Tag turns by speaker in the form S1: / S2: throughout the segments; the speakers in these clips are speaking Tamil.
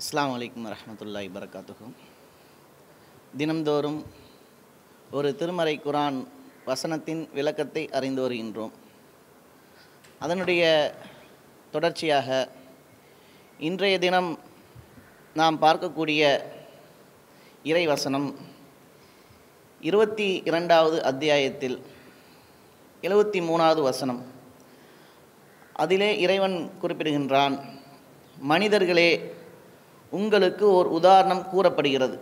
S1: அஸ்ஸலாமு அலைக்கும் வரஹ்மத்துல்லாஹி வபரகாத்துஹு. தினம்தோறும் ஒரு திருமறை குர்ஆன் வசனத்தின் விளக்கத்தை அறிந்து வருகின்றோம். அதனுடைய தொடர்ச்சியாக இன்றைய தினம் நாம் பார்க்கக்கூடிய இறை வசனம் 22வது அத்தியாயத்தில் 73வது வசனம். அதிலே இறைவன் குறிப்பிடுகின்றான், மனிதர்களே, உங்களுக்கு ஓர் உதாரணம் கூறப்படுகிறது,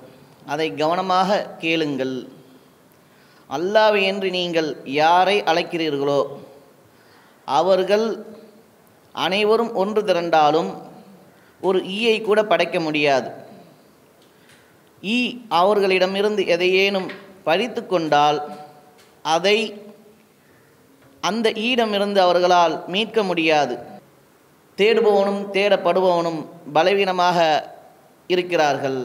S1: அதை கவனமாக கேளுங்கள். அல்லாஹ்வை என்று நீங்கள் யாரை அழைக்கிறீர்களோ அவர்கள் அனைவரும் ஒன்று திரண்டாலும் ஒரு ஈயை கூட படைக்க முடியாது. ஈ அவர்களிடமிருந்து எதையேனும் பறித்து கொண்டால் அதை அந்த ஈயிடமிருந்து அவர்களால் மீட்க முடியாது. தேடுபவனும் தேடப்படுபவனும் பலவீனமாக இருக்கிறார்கள்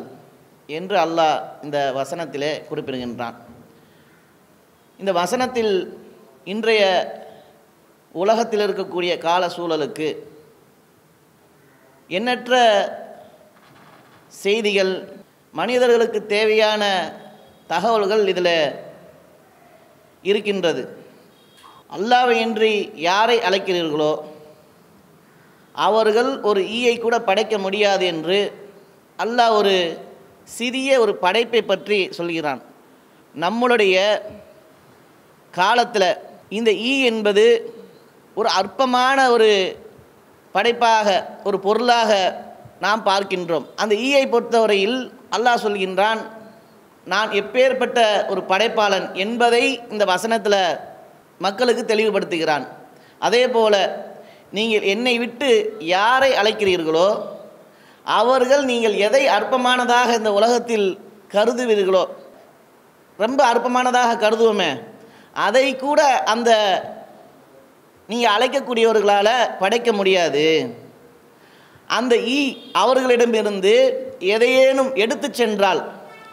S1: என்று அல்லாஹ் இந்த வசனத்திலே குறிப்பிடுகின்றான். இந்த வசனத்தில் இன்றைய உலகத்தில் இருக்கக்கூடிய கால சூழலுக்கு எண்ணற்ற செய்திகள், மனிதர்களுக்கு தேவையான தகவல்கள் இதில் இருக்கின்றது. அல்லாஹ்வை என்று யாரை அழைக்கிறீர்களோ அவர்கள் ஒரு ஈயை கூட படைக்க முடியாது என்று அல்லாஹ் ஒரு சிறிய ஒரு படைப்பை பற்றி சொல்கிறான். நம்முடைய காலத்தில் இந்த ஈ என்பது ஒரு அற்பமான ஒரு படைப்பாக, ஒரு பொருளாக நாம் பார்க்கின்றோம். அந்த ஈயை பொறுத்தவரையில் அல்லாஹ் சொல்கின்றான், நான் எப்பேற்பட்ட ஒரு படைப்பாளன் என்பதை இந்த வசனத்தில் மக்களுக்கு தெளிவுபடுத்துகிறான். அதே போல நீங்கள் என்னை விட்டு யாரை அழைக்கிறீர்களோ அவர்கள் நீங்கள் எதை அற்பமானதாக இந்த உலகத்தில் கருதுவீர்களோ, ரொம்ப அற்பமானதாக கருதுவோமே, அதை கூட அந்த நீங்கள் அழைக்கக்கூடியவர்களால் படைக்க முடியாது. அந்த ஈ அவர்களிடமிருந்து எதையேனும் எடுத்து சென்றால்,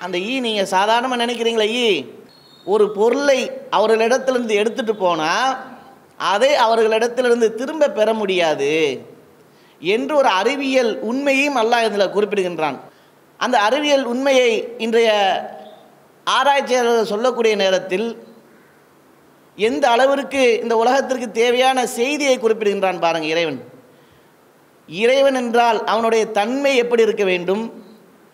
S1: அந்த ஈ நீங்கள் சாதாரணமாக நினைக்கிறீங்களே, ஈ ஒரு பொருளை அவர்களிடத்திலிருந்து எடுத்துகிட்டு போனால் அதை அவர்களிடத்திலிருந்து திரும்ப பெற முடியாது என்று ஒரு அறிவியல் உண்மையும் அல்லாஹ் இதில் குறிப்பிடுகின்றான். அந்த அறிவியல் உண்மையை இன்றைய ஆராய்ச்சியாளர்கள் சொல்லக்கூடிய நேரத்தில் எந்த அளவிற்கு இந்த உலகத்திற்கு தேவையான செய்தியை குறிப்பிடுகின்றான் பாருங்கள். இறைவன் என்றால் அவனுடைய தன்மை எப்படி இருக்க வேண்டும்,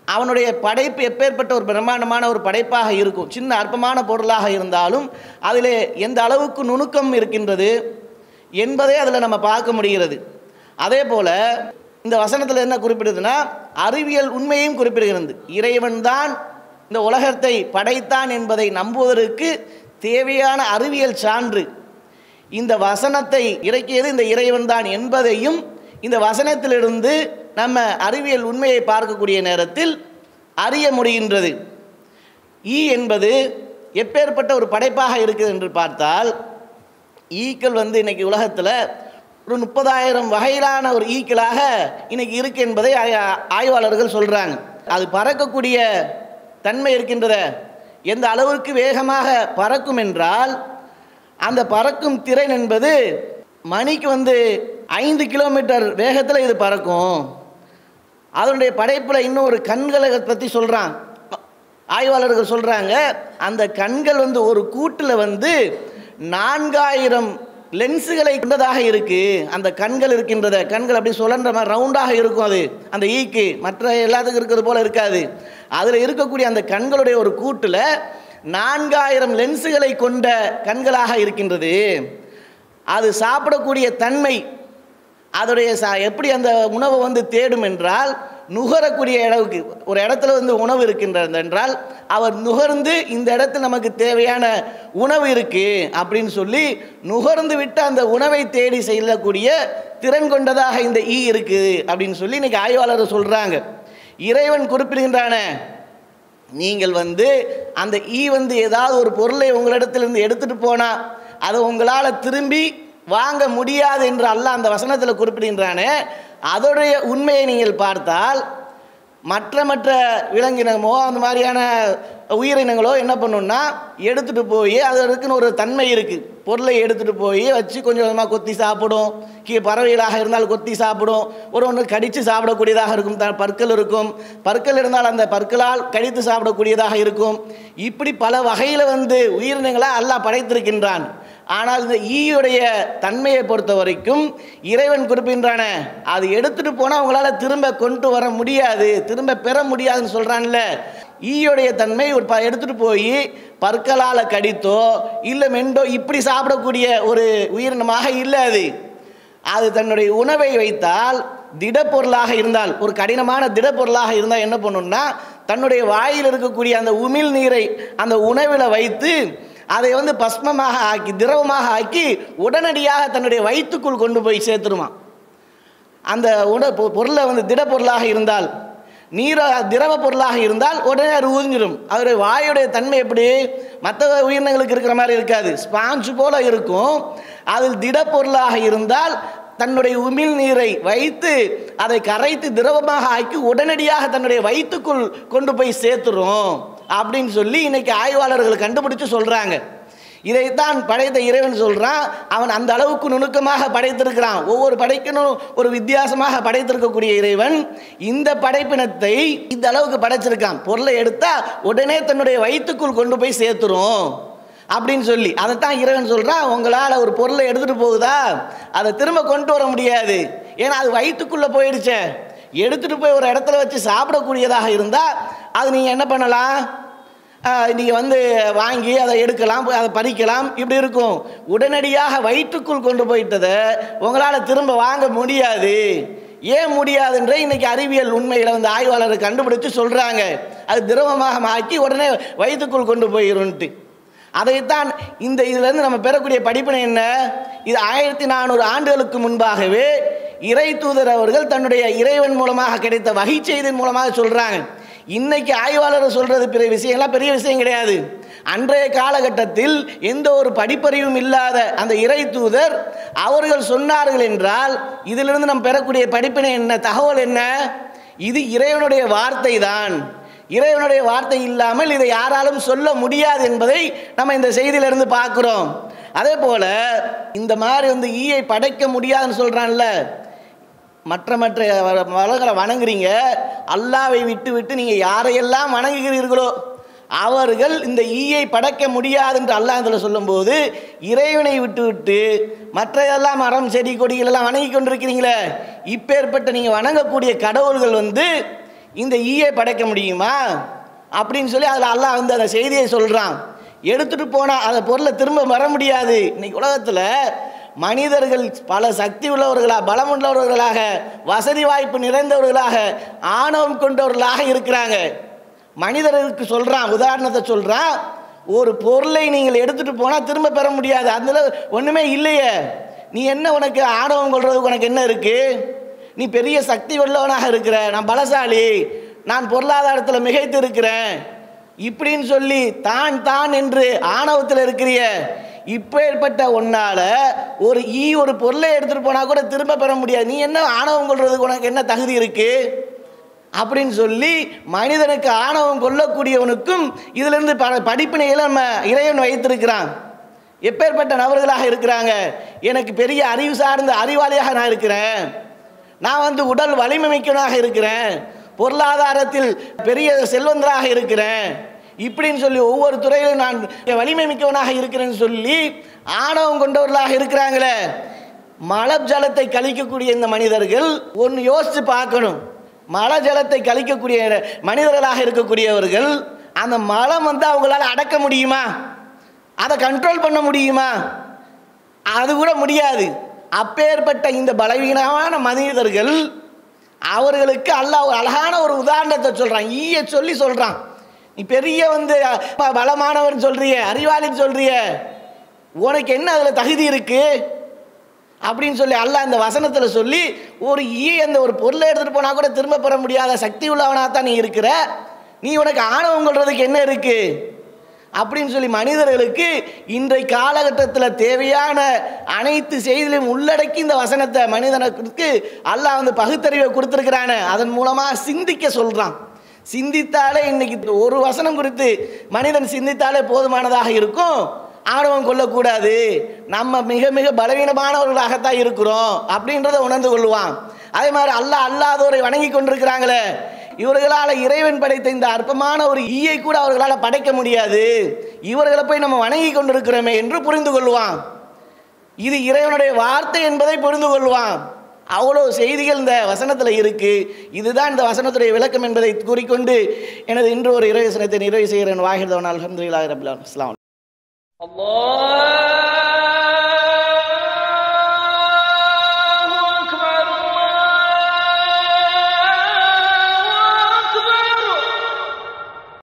S1: அவனுடைய படைப்பு எப்பேற்பட்ட ஒரு பிரம்மாண்டமான ஒரு படைப்பாக இருக்கும். சின்ன அற்பமான பொருளாக இருந்தாலும் அதில் எந்த அளவுக்கு நுணுக்கம் இருக்கின்றது என்பதை அதில் நம்ம பார்க்க முடிகிறது. அதே போல் இந்த வசனத்தில் என்ன குறிப்பிடுதுன்னா, அறிவியல் உண்மையும் குறிப்பிடுகிறது. இறைவன் தான் இந்த உலகத்தை படைத்தான் என்பதை நம்புவதற்கு தேவையான அறிவியல் சான்று இந்த வசனத்தை இறக்கியது இந்த இறைவன் தான் என்பதையும் இந்த வசனத்திலிருந்து நம்ம அறிவியல் உண்மையை பார்க்கக்கூடிய நேரத்தில் அறிய முடிகின்றது. ஈ என்பது எப்பேற்பட்ட ஒரு படைப்பாக இருக்குது என்று பார்த்தால், ஈக்கள் இன்னைக்கு உலகத்தில் ஒரு 30,000 வகையிலான ஒரு ஈக்களாக இன்னைக்கு இருக்கு என்பதை ஆய்வாளர்கள் சொல்கிறாங்க. அது பறக்கக்கூடிய தன்மை இருக்கின்றத, எந்த அளவிற்கு வேகமாக பறக்கும் என்றால் அந்த பறக்கும் திறன் என்பது மணிக்கு 5 கிலோமீட்டர் வேகத்தில் இது பறக்கும். அதனுடைய படைப்பில் இன்னும் ஒரு கண்களை பற்றி சொல்கிறான். ஆய்வாளர்கள் சொல்கிறாங்க, அந்த கண்கள் ஒரு கூட்டில் 4000 லென்ஸுகளை கொண்டதாக இருக்குது. அந்த கண்கள் இருக்கின்றத, கண்கள் அப்படி சுழன்ற மாதிரி ரவுண்டாக இருக்கும். அது அந்த ஈக்கு மற்ற எல்லாத்துக்கும் இருக்கிறது போல் இருக்காது. அதில் இருக்கக்கூடிய அந்த கண்களுடைய ஒரு கூட்டில் 4000 லென்ஸுகளை கொண்ட கண்களாக இருக்கின்றது. அது சாப்பிடக்கூடிய தன்மை, அதோடைய எப்படி அந்த உணவை தேடும் என்றால், நுகரக்கூடிய அளவுக்கு ஒரு இடத்துல உணவு இருக்கின்றது என்றால் அவர் நுகர்ந்து இந்த இடத்துல நமக்கு தேவையான உணவு இருக்குது அப்படின்னு சொல்லி நுகர்ந்து விட்டு அந்த உணவை தேடி செல்லக்கூடிய திறன் கொண்டதாக இந்த ஈ இருக்குது அப்படின்னு சொல்லி இன்னைக்கு ஆய்வாளர்கள் சொல்கிறாங்க. இறைவன் குறிப்பிடுகின்றான, நீங்கள் அந்த ஈ ஏதாவது ஒரு பொருளை உங்களிடத்திலிருந்து எடுத்துகிட்டு போனால் அதை உங்களால் திரும்பி வாங்க முடியாது என்று அல்லாஹ் அந்த வசனத்தில் குறிப்பிடுகின்றானே, அதோடைய உண்மையை நீங்கள் பார்த்தால் மற்ற மற்ற விலங்கினமோ அந்த மாதிரியான உயிரினங்களோ என்ன பண்ணுன்னா எடுத்துகிட்டு போய் அதற்குன்னு ஒரு தன்மை இருக்குது. பொருளை எடுத்துகிட்டு போய் வச்சு கொஞ்சம் கொஞ்சமாக கொத்தி சாப்பிடும். பறவைகளாக இருந்தால் கொத்தி சாப்பிடும். ஒன்று கடித்து சாப்பிடக்கூடியதாக இருக்கும். பற்கள் இருக்கும். பற்கள் இருந்தால் அந்த பற்களால் கடித்து சாப்பிடக்கூடியதாக இருக்கும். இப்படி பல வகையில் உயிரினங்களாக அல்லாஹ் படைத்திருக்கின்றான். ஆனால் இந்த ஈயுடைய தன்மையை பொறுத்த வரைக்கும் இறைவன் குறிப்பின்றான அது எடுத்துகிட்டு போனால் அவங்களால திரும்ப கொண்டு வர முடியாது, திரும்ப பெற முடியாதுன்னு சொல்கிறான்ல. ஈயுடைய தன்மை ஒரு எடுத்துகிட்டு போய் பற்களால் கடித்தோ இல்லை மெண்டோ இப்படி சாப்பிடக்கூடிய ஒரு உயிரினமாக இல்லை. அது தன்னுடைய உணவை வைத்தால் திடப்பொருளாக இருந்தால், ஒரு கடினமான திடப்பொருளாக இருந்தால் என்ன பண்ணுன்னா தன்னுடைய வாயில் இருக்கக்கூடிய அந்த உமிழ் நீரை அந்த உணவில் வைத்து அதை பஸ்மமாக ஆக்கி திரவமாக ஆக்கி உடனடியாக தன்னுடைய வயிற்றுக்குள் கொண்டு போய் சேர்த்துருமா. அந்த பொருளை திடப்பொருளாக இருந்தால், திரவ பொருளாக இருந்தால் உடனே அது உறிஞ்சிடும். அதோடைய வாயுடைய தன்மை எப்படி மற்ற உயிரினங்களுக்கு இருக்கிற மாதிரி இருக்காது, ஸ்பாஞ்சு போல இருக்கும். அதில் திடப்பொருளாக இருந்தால் தன்னுடைய உமிழ் நீரை வைத்து அதை கரைத்து திரவமாக ஆக்கி உடனடியாக தன்னுடைய வயிற்றுக்குள் கொண்டு போய் சேர்த்துரும் அப்படின்னு சொல்லி இன்னைக்கு ஆய்வாளர்கள் கண்டுபிடிச்சு சொல்றாங்க. இதைத்தான் படைத்த இறைவன் சொல்றான். அவன் அந்த அளவுக்கு நுணுக்கமாக படைத்திருக்கிறான். ஒவ்வொரு படைக்கணும் ஒரு வித்தியாசமாக படைத்திருக்கக்கூடிய இறைவன் இந்த படைப்பினத்தை இந்த அளவுக்கு படைச்சிருக்கான். பொருளை எடுத்தா உடனே தன்னுடைய வயிற்றுக்குள் கொண்டு போய் சேர்த்துரும் அப்படின்னு சொல்லி அதைத்தான் இறைவன் சொல்றான். உங்களால் ஒரு பொருளை எடுத்துட்டு போகுதா அதை திரும்ப கொண்டு வர முடியாது, ஏன்னா அது வயிற்றுக்குள்ள போயிடுச்சே. எடுத்துட்டு போய் ஒரு இடத்துல வச்சு சாப்பிடக்கூடியதாக இருந்தால் அது நீங்கள் என்ன பண்ணலாம், நீங்கள் வாங்கி அதை எடுக்கலாம், அதை பறிக்கலாம், இப்படி இருக்கும். உடனடியாக வயிற்றுக்குள் கொண்டு போயிட்டதை உங்களால் திரும்ப வாங்க முடியாது. ஏன் முடியாதுன்ற இன்னைக்கு அறிவியல் உண்மையில் ஆய்வாளர்கள் கண்டுபிடிச்சு சொல்கிறாங்க. அது திரவமாக ஆக்கி உடனே வயிற்றுக்குள் கொண்டு போயிருன்ட்டு. அதைத்தான் இந்த இதிலேருந்து நம்ம பெறக்கூடிய படிப்பினை என்ன, இது 1400 ஆண்டுகளுக்கு முன்பாகவே இறை தூதர் அவர்கள் தன்னுடைய இறைவன் மூலமாக கிடைத்த வகை செய்தியின் மூலமாக சொல்கிறாங்க. இன்னைக்கு ஆய்வாளர்கள் சொல்கிறது பெரிய விஷயம்லாம் பெரிய விஷயம் கிடையாது. அன்றைய காலகட்டத்தில் எந்த ஒரு படிப்பறிவும் இல்லாத அந்த இறை தூதர் அவர்கள் சொன்னார்கள் என்றால் இதிலிருந்து நம்ம பெறக்கூடிய படிப்பினை என்ன, தகவல் என்ன, இது இறைவனுடைய வார்த்தை தான். இறைவனுடைய வார்த்தை இல்லாமல் இதை யாராலும் சொல்ல முடியாது என்பதை நம்ம இந்த செய்தியிலிருந்து பார்க்குறோம். அதே போல் இந்த மாதிரி ஈயை படைக்க முடியாதுன்னு சொல்கிறான்ல, மற்ற மற்ற மலர்களை வணங்குறீங்க, அல்லாவை விட்டு விட்டு நீங்கள் யாரையெல்லாம் வணங்குகிறீர்களோ அவர்கள் இந்த ஈயை படைக்க முடியாது என்று அல்லாஹ் இதில் சொல்லும்போது இறைவனை விட்டு விட்டு மற்றையெல்லாம் மரம் செடி கொடிகள் எல்லாம் வணங்கி கொண்டிருக்கிறீங்களே, இப்பேற்பட்ட நீங்கள் வணங்கக்கூடிய கடவுள்கள் இந்த ஈயை படைக்க முடியுமா அப்படின்னு சொல்லி அதில் அல்லாஹ் அந்த செய்தியை சொல்கிறான். எடுத்துகிட்டு போனால் அந்த பொருளை திரும்ப வர முடியாது. இன்னைக்கு உலகத்தில் மனிதர்கள் பல சக்தி உள்ளவர்களாக, பலம் உள்ளவர்களாக, வசதி வாய்ப்பு நிறைந்தவர்களாக, ஆணவம் கொண்டவர்களாக இருக்கிறாங்க. மனிதர்களுக்கு சொல்கிறான், உதாரணத்தை சொல்கிறான், ஒரு பொருளை நீங்கள் எடுத்துகிட்டு போனால் திரும்ப பெற முடியாது, அதில் ஒன்றுமே இல்லையே, நீ என்ன உனக்கு ஆணவம் கொள்றதுக்கு உனக்கு என்ன இருக்குது, நீ பெரிய சக்தி உள்ளவனாக இருக்கிற, நான் பலசாலி, நான் பொருளாதாரத்தில் மிகைத்து இருக்கிறேன் இப்படின்னு சொல்லி தான் தான் என்று ஆணவத்தில் இருக்கிறிய, இப்பேற்பட்ட ஒன்னால ஒரு பொருளை எடுத்துகிட்டு போனால் கூட திரும்ப பெற முடியாது, நீ என்ன ஆணவம் கொள்றதுக்கு உனக்கு என்ன தகுதி இருக்கு அப்படின்னு சொல்லி மனிதனுக்கு ஆணவம் கொள்ளக்கூடியவனுக்கும் இதிலிருந்து படிப்பினைகளை நம்ம இறைவன் வைத்திருக்கிறான். எப்பேற்பட்ட நபர்களாக இருக்கிறாங்க, எனக்கு பெரிய அறிவு சார்ந்த அறிவாளியாக நான் இருக்கிறேன், நான் உடல் வலிமை மிக்கவனாக இருக்கிறேன், பொருளாதாரத்தில் பெரிய செல்வந்தராக இருக்கிறேன் இப்படின்னு சொல்லி ஒவ்வொரு துறையிலும் நான் வலிமை மிக்கவனாக இருக்கிறேன்னு சொல்லி ஆணவம் கொண்டவர்களாக இருக்கிறாங்களே. மழை ஜலத்தை கழிக்கக்கூடிய இந்த மனிதர்கள் ஒன்று யோசித்து பார்க்கணும். மழை ஜலத்தை கழிக்கக்கூடிய மனிதர்களாக இருக்கக்கூடியவர்கள் அந்த மலம் அவங்களால அடக்க முடியுமா, அதை கண்ட்ரோல் பண்ண முடியுமா, அது கூட முடியாது. அப்பேற்பட்ட இந்த பலவீனமான மனிதர்கள் அவர்களுக்கு அல்லாஹ் ஒரு அழகான ஒரு உதாரணத்தை சொல்கிறான், ஈய சொல்லி சொல்கிறான். நீ பெரிய பலமானவர் சொல்றிய, அறிவாளின்னு சொல்றிய, உனக்கு என்ன அதில் தகுதி இருக்கு அப்படின்னு சொல்லி அல்லாஹ் இந்த வசனத்தில் சொல்லி ஒரு அந்த ஒரு பொருளை எடுத்துகிட்டு போனால் கூட திரும்ப பெற முடியாத சக்தி உள்ளவனாக தான் நீ இருக்கிற, நீ உனக்கு ஆணவம் கொள்றதுக்கு என்ன இருக்கு அப்படின்னு சொல்லி மனிதர்களுக்கு இன்றைய காலகட்டத்தில் தேவையான அனைத்து செய்திகளையும் உள்ளடக்கி இந்த வசனத்தை மனிதனுக்கு அல்லாஹ் வந்து பகுத்தறிவை கொடுத்துருக்கிறான, அதன் மூலமாக சிந்திக்க சொல்கிறான். சிந்தித்தாலே இன்னைக்கு ஒரு வசனம் குறித்து மனிதன் சிந்தித்தாலே போதுமானதாக இருக்கும். ஆணவம் கொள்ளக்கூடாது, நம்ம மிக மிக பலவீனமானவர்களாகத்தான் இருக்கிறோம் அப்படின்றத உணர்ந்து கொள்வான். அதே மாதிரி அல்லாதோரை வணங்கி கொண்டிருக்கிறாங்களே, இவர்களால் இறைவன் படைத்த இந்த அற்பமான ஒரு ஈயை கூட அவர்களால் படைக்க முடியாது, இவர்களை போய் நம்ம வணங்கி கொண்டிருக்கிறோமே என்று புரிந்து கொள்வான். இது இறைவனுடைய வார்த்தை என்பதை புரிந்து கொள்வான். அவ்வளோ செய்திகள் இந்த வசனத்தில் இருக்கு. இதுதான் இந்த வசனத்துடைய விளக்கம் என்பதை கூறிக்கொண்டு எனது இன்று ஒரு இறை வசனத்தை நிறைவு செய்கிறேன். வாஹிதவன் அல்ஹம்துலில்லாஹி ரப்பில் ஆலமீன். அல்லாஹ்